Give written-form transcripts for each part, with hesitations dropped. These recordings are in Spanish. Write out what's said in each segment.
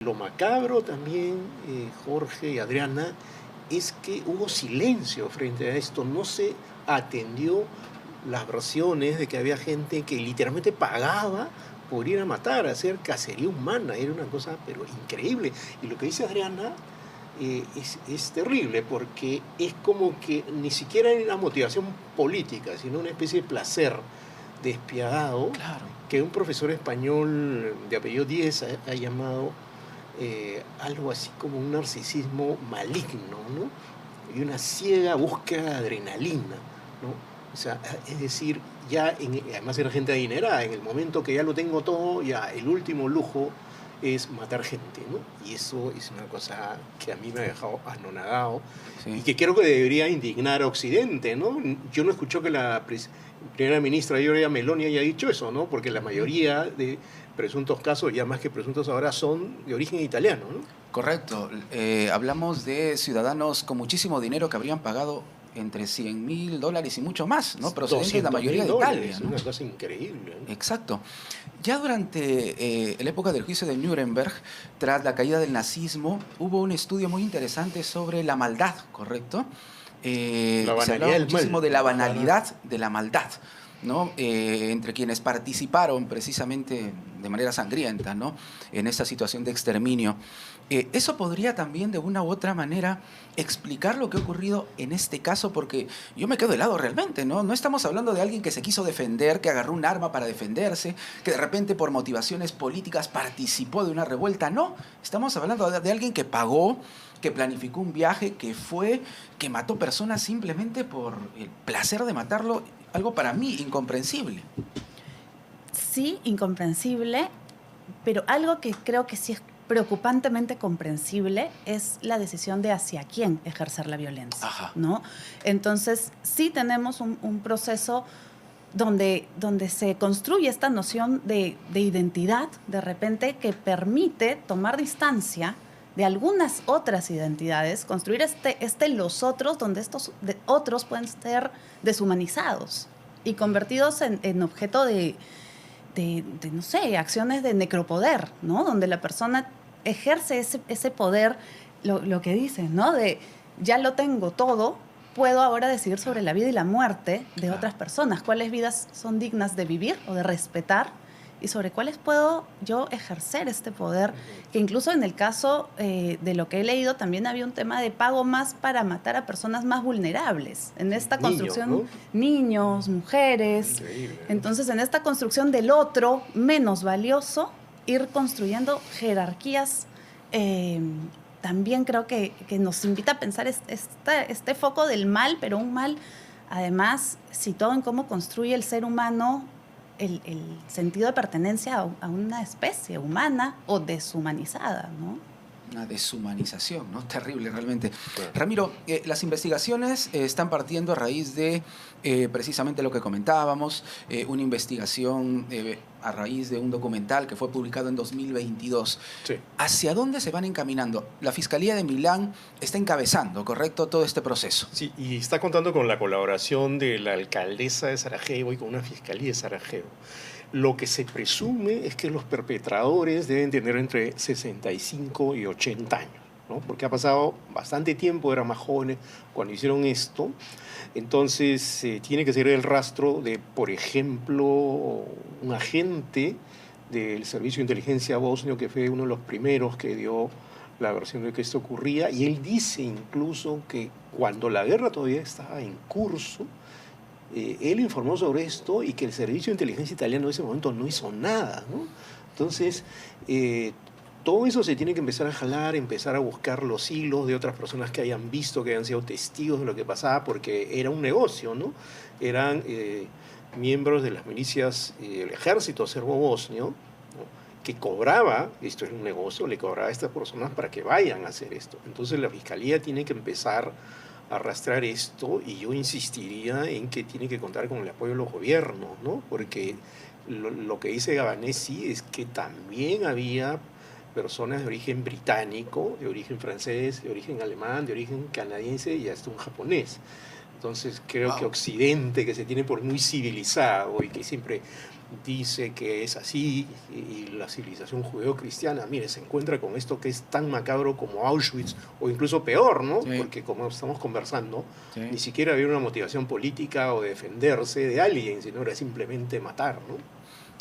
Lo macabro también, Jorge y Adriana, es que hubo silencio frente a esto. No se atendió las versiones de que había gente que literalmente pagaba por ir a matar, a hacer cacería humana. Era una cosa, pero increíble. Y lo que dice Adriana es terrible, porque es como que ni siquiera hay una motivación política, sino una especie de placer despiadado, Claro. que un profesor español de apellido Díez ha llamado algo así como un narcisismo maligno, ¿no? Y una ciega búsqueda de adrenalina, ¿no? O sea, es decir, además era gente adinerada, en el momento que ya lo tengo todo, ya el último lujo es matar gente, ¿no? Y eso es una cosa que a mí me ha dejado anonadado y Sí. que creo que debería indignar a Occidente, ¿no? Yo no escucho que la primera ministra Giorgia Meloni haya dicho eso, ¿no? Porque la mayoría de presuntos casos, ya más que presuntos ahora, son de origen italiano, ¿no? Correcto. Hablamos de ciudadanos con muchísimo dinero que habrían pagado entre $100.000 y mucho más, ¿no? Procedentes la 200 mayoría mil de Italia, dólares, ¿no? una cosa increíble, ¿no? Exacto. Ya durante la época del juicio de Nuremberg, tras la caída del nazismo, hubo un estudio muy interesante sobre la maldad, ¿correcto? La Se banalidad hablaba del muchísimo mal. de la Claro. banalidad de la maldad, ¿no? Entre quienes participaron precisamente de manera sangrienta, ¿no? En esta situación de exterminio. Eso podría también de una u otra manera explicar lo que ha ocurrido en este caso, porque yo me quedo helado realmente, ¿no? No estamos hablando de alguien que se quiso defender, que agarró un arma para defenderse, que de repente por motivaciones políticas participó de una revuelta, no. Estamos hablando de alguien que pagó, que planificó un viaje, que fue, que mató personas simplemente por el placer de matarlo, algo para mí incomprensible. Sí, incomprensible, pero algo que creo que sí es preocupantemente comprensible es la decisión de hacia quién ejercer la violencia, Ajá. ¿no? Entonces, sí tenemos un proceso donde se construye esta noción de identidad, de repente, que permite tomar distancia de algunas otras identidades, construir los otros, donde estos otros pueden ser deshumanizados y convertidos en objeto de, no sé, acciones de necropoder, ¿no? Donde la persona ejerce ese poder, lo que dices, ¿no? De ya lo tengo todo, puedo ahora decidir sobre la vida y la muerte de otras personas, cuáles vidas son dignas de vivir o de respetar y sobre cuáles puedo yo ejercer este poder, que incluso en el caso de lo que he leído también había un tema de pago más para matar a personas más vulnerables. En esta construcción, ¿No? niños, mujeres. Increíble, ¿no? Entonces, en esta construcción del otro menos valioso, ir construyendo jerarquías también creo que nos invita a pensar este foco del mal, pero un mal, además, situado en cómo construye el ser humano el sentido de pertenencia a una especie humana o deshumanizada, ¿no? Una deshumanización, ¿no? Terrible realmente. Claro. Ramiro, las investigaciones están partiendo a raíz de precisamente lo que comentábamos, una investigación a raíz de un documental que fue publicado en 2022. Sí. ¿Hacia dónde se van encaminando? La Fiscalía de Milán está encabezando, ¿correcto?, todo este proceso. Sí, y está contando con la colaboración de la alcaldesa de Sarajevo y con una fiscalía de Sarajevo. Lo que se presume es que los perpetradores deben tener entre 65 y 80 años, ¿no? Porque ha pasado bastante tiempo, eran más jóvenes cuando hicieron esto. Entonces, tiene que ser el rastro de, por ejemplo, un agente del Servicio de Inteligencia bosnio, que fue uno de los primeros que dio la versión de que esto ocurría, y él dice incluso que cuando la guerra todavía estaba en curso, él informó sobre esto y que el Servicio de Inteligencia italiano en ese momento no hizo nada, ¿no? Entonces, todo eso se tiene que empezar a jalar, empezar a buscar los hilos de otras personas que hayan visto, que hayan sido testigos de lo que pasaba, porque era un negocio, ¿no? Eran miembros de las milicias del ejército serbo-bosnio, ¿no?, que cobraba, esto es un negocio, le cobraba a estas personas para que vayan a hacer esto. Entonces la Fiscalía tiene que empezar a arrastrar esto, y yo insistiría en que tiene que contar con el apoyo de los gobiernos, ¿no? Porque lo que dice Gabanesi es que también había personas de origen británico, de origen francés, de origen alemán, de origen canadiense y hasta un japonés. Entonces creo que Wow. Occidente, que se tiene por muy civilizado y que siempre dice que es así, y la civilización judeo-cristiana, mire, se encuentra con esto que es tan macabro como Auschwitz, o incluso peor, ¿no? Sí. Porque como estamos conversando, Sí. ni siquiera había una motivación política o defenderse de alguien, sino era simplemente matar, ¿no?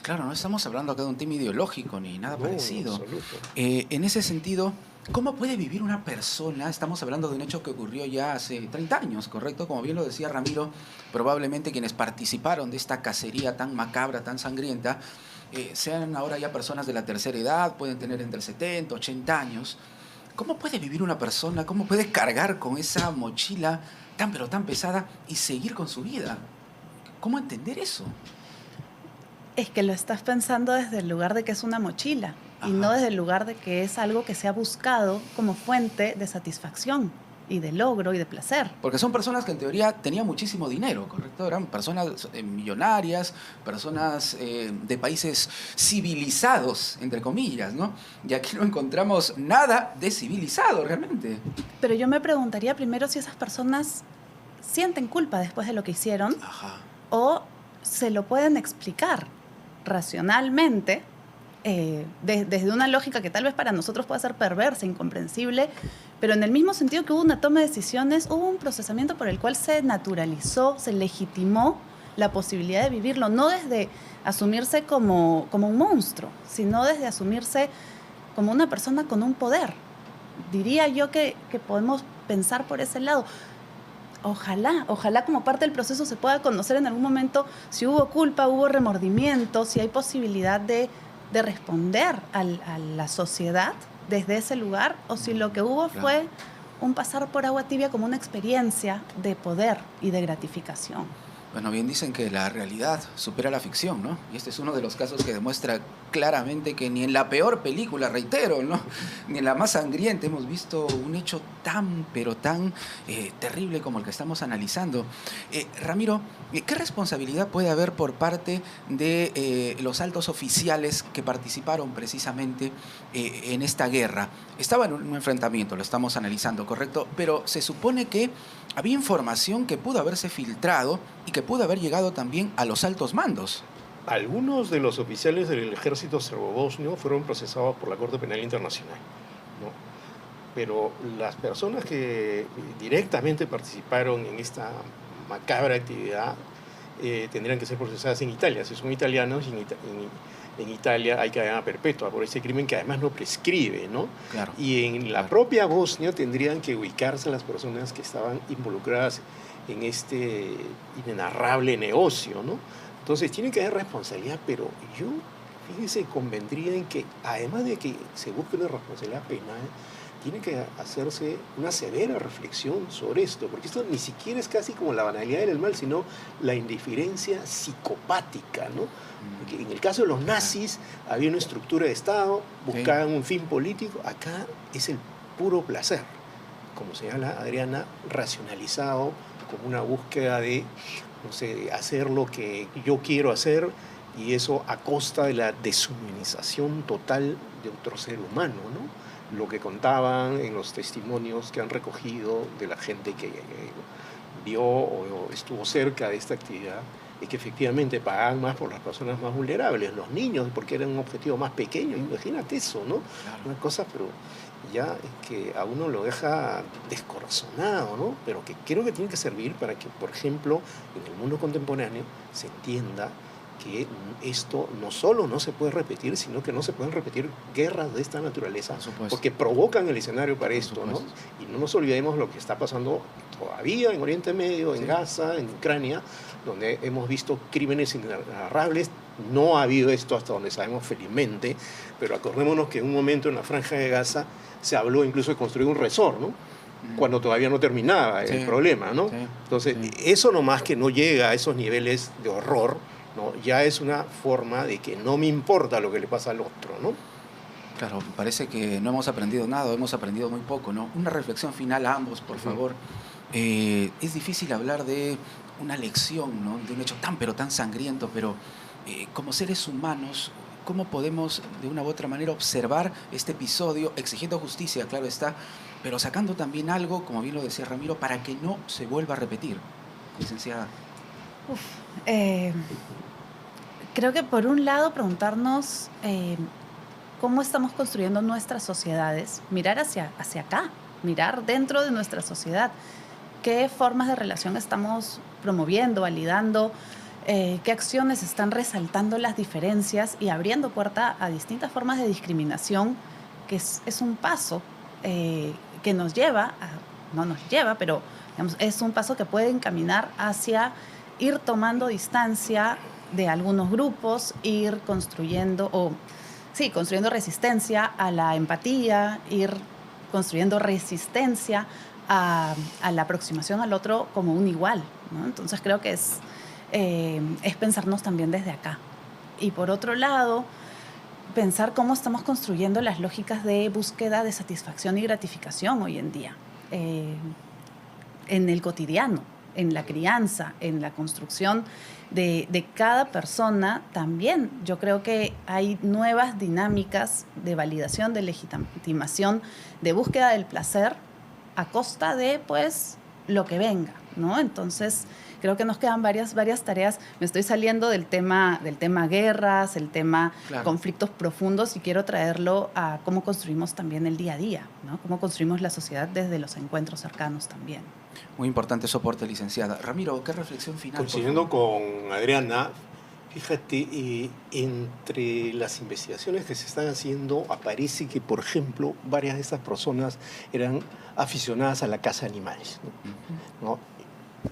Claro, no estamos hablando acá de un tema ideológico ni nada No, parecido. en absoluto. En ese sentido, ¿cómo puede vivir una persona? Estamos hablando de un hecho que ocurrió ya hace 30 años, ¿correcto? Como bien lo decía Ramiro, probablemente quienes participaron de esta cacería tan macabra, tan sangrienta, sean ahora ya personas de la tercera edad, pueden tener entre 70, 80 años. ¿Cómo puede vivir una persona? ¿Cómo puede cargar con esa mochila tan pero tan pesada y seguir con su vida? ¿Cómo entender eso? Es que lo estás pensando desde el lugar de que es una mochila y no Ajá. desde el lugar de que es algo que se ha buscado como fuente de satisfacción y de logro y de placer. Porque son personas que en teoría tenían muchísimo dinero, ¿correcto? Eran personas millonarias, personas de países civilizados, entre comillas, ¿no? Y aquí no encontramos nada de civilizado realmente. Pero yo me preguntaría primero si esas personas sienten culpa después de lo que hicieron Ajá. o se lo pueden explicar racionalmente, desde una lógica que tal vez para nosotros pueda ser perversa, incomprensible, pero en el mismo sentido que hubo una toma de decisiones, hubo un procesamiento por el cual se naturalizó, se legitimó la posibilidad de vivirlo, no desde asumirse como un monstruo, sino desde asumirse como una persona con un poder. Diría yo que podemos pensar por ese lado. Ojalá como parte del proceso se pueda conocer en algún momento si hubo culpa, hubo remordimiento, si hay posibilidad de responder a la sociedad desde ese lugar, o si lo que hubo Claro. fue un pasar por agua tibia como una experiencia de poder y de gratificación. Bueno, bien dicen que la realidad supera la ficción, ¿no? Y este es uno de los casos que demuestra claramente que ni en la peor película, reitero, ¿no? Ni en la más sangrienta hemos visto un hecho tan, pero tan terrible como el que estamos analizando. Ramiro, ¿qué responsabilidad puede haber por parte de los altos oficiales que participaron precisamente en esta guerra? Estaba en un enfrentamiento, lo estamos analizando, ¿correcto? Pero se supone que había información que pudo haberse filtrado y que pudo haber llegado también a los altos mandos. Algunos de los oficiales del ejército serbobosnio fueron procesados por la Corte Penal Internacional, ¿no? Pero las personas que directamente participaron en esta macabra actividad tendrían que ser procesadas en Italia. Si son italianos, en Italia hay cadena perpetua por este crimen que además no prescribe, ¿no? Claro. Y en la propia Bosnia tendrían que ubicarse las personas que estaban involucradas en este inenarrable negocio, ¿no? Entonces tiene que haber responsabilidad, pero yo, fíjense, convendría en que además de que se busque una responsabilidad penal, tiene que hacerse una severa reflexión sobre esto, porque esto ni siquiera es casi como la banalidad del mal, sino la indiferencia psicopática, ¿no? Porque en el caso de los nazis había una estructura de Estado, buscaban un fin político, acá es el puro placer, como señala Adriana, racionalizado, como una búsqueda de, no sé, de hacer lo que yo quiero hacer, y eso a costa de la deshumanización total de otro ser humano, ¿no? Lo que contaban en los testimonios que han recogido de la gente que vio o estuvo cerca de esta actividad, es que efectivamente pagaban más por las personas más vulnerables, los niños, porque era un objetivo más pequeño. Imagínate eso, ¿no? Claro. Una cosa, pero ya que a uno lo deja descorazonado, ¿no? Pero que creo que tiene que servir para que, por ejemplo, en el mundo contemporáneo se entienda que esto no solo no se puede repetir, sino que no se pueden repetir guerras de esta naturaleza, porque provocan el escenario para esto, ¿no? Y no nos olvidemos lo que está pasando todavía en Oriente Medio, en Gaza, en Ucrania, donde hemos visto crímenes inenarrables. No ha habido esto hasta donde sabemos, felizmente, pero acordémonos que en un momento en la Franja de Gaza se habló incluso de construir un resort, ¿no? Cuando todavía no terminaba el problema, ¿no? Entonces, eso nomás que no llega a esos niveles de horror, ¿no? Ya es una forma de que no me importa lo que le pasa al otro, ¿no? Claro, parece que no hemos aprendido nada, hemos aprendido muy poco, ¿no? Una reflexión final a ambos, por favor. Es difícil hablar de una lección, ¿no? De un hecho tan pero tan sangriento, pero como seres humanos, ¿cómo podemos de una u otra manera observar este episodio, exigiendo justicia, claro está, pero sacando también algo, como bien lo decía Ramiro, para que no se vuelva a repetir? licenciada? Creo que por un lado preguntarnos cómo estamos construyendo nuestras sociedades, mirar hacia acá, mirar dentro de nuestra sociedad, qué formas de relación estamos promoviendo, validando, qué acciones están resaltando las diferencias y abriendo puerta a distintas formas de discriminación, que es un paso que nos lleva, no nos lleva, pero digamos, es un paso que puede encaminar hacia ir tomando distancia de algunos grupos, ir construyendo, construyendo resistencia a la empatía, ir construyendo resistencia a la aproximación al otro como un igual, ¿no? Entonces creo que es pensarnos también desde acá. Y por otro lado, pensar cómo estamos construyendo las lógicas de búsqueda de satisfacción y gratificación hoy en día, en el cotidiano, en la crianza, en la construcción de cada persona. También yo creo que hay nuevas dinámicas de validación, de legitimación, de búsqueda del placer a costa de, pues, lo que venga, ¿no? Entonces, creo que nos quedan varias tareas. Me estoy saliendo del tema guerras, el tema conflictos profundos, y quiero traerlo a cómo construimos también el día a día, ¿no? Cómo construimos la sociedad desde los encuentros cercanos también. Muy importante soporte, licenciada. Ramiro, ¿qué reflexión final? Coincidiendo con Adriana, fíjate, entre las investigaciones que se están haciendo aparece que, por ejemplo, varias de estas personas eran aficionadas a la caza de animales, ¿no?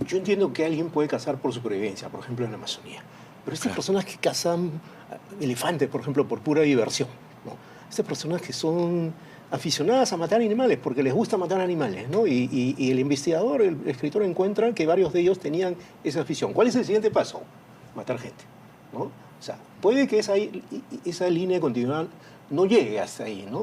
Yo entiendo que alguien puede cazar por supervivencia, por ejemplo, en la Amazonía, pero estas personas que cazan elefantes, por ejemplo, por pura diversión, ¿no? Estas personas que son aficionadas a matar animales porque les gusta matar animales, ¿no? Y el investigador, el escritor, encuentra que varios de ellos tenían esa afición. ¿Cuál es el siguiente paso? Matar gente, ¿no? O sea, puede que esa línea continual no llegue hasta ahí, ¿no?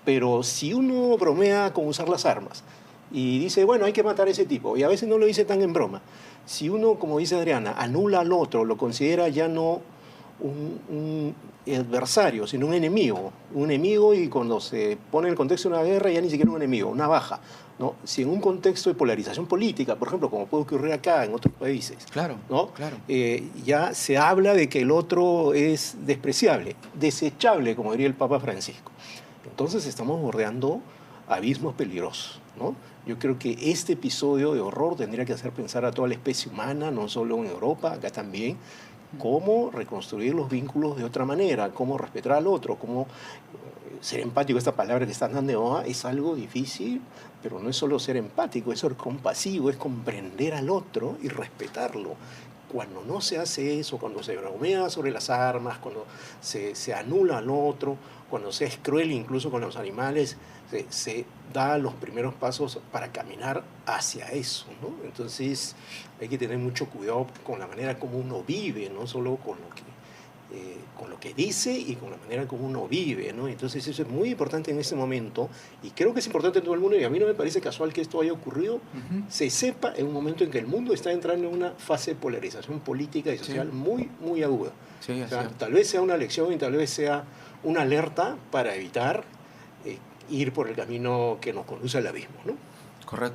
Pero si uno bromea con usar las armas y dice, bueno, hay que matar a ese tipo, y a veces no lo dice tan en broma, si uno, como dice Adriana, anula al otro, lo considera ya no un adversario, sino un enemigo, y cuando se pone en el contexto de una guerra ya ni siquiera un enemigo, una baja, ¿no? Si en un contexto de polarización política, por ejemplo, como puede ocurrir acá en otros países, ¿no? Ya se habla de que el otro es despreciable, desechable, como diría el Papa Francisco. Entonces estamos bordeando abismos peligrosos, ¿no? Yo creo que este episodio de horror tendría que hacer pensar a toda la especie humana, no solo en Europa, acá también, cómo reconstruir los vínculos de otra manera, cómo respetar al otro, cómo ser empático. Esta palabra que están dando de moda es algo difícil, pero no es solo ser empático, es ser compasivo, es comprender al otro y respetarlo. Cuando no se hace eso, cuando se bromea sobre las armas, cuando se anula al otro, cuando se es cruel incluso con los animales, se da los primeros pasos para caminar hacia eso, ¿no? Entonces hay que tener mucho cuidado con la manera como uno vive, no solo con lo que dice, y con la manera como uno vive, ¿no? Entonces eso es muy importante en este momento, y creo que es importante en todo el mundo, y a mí no me parece casual que esto haya ocurrido, se sepa en un momento en que el mundo está entrando en una fase de polarización política y social muy, muy aguda. O sea, tal vez sea una lección y tal vez sea una alerta para evitar ir por el camino que nos conduce al abismo, ¿no? Correcto.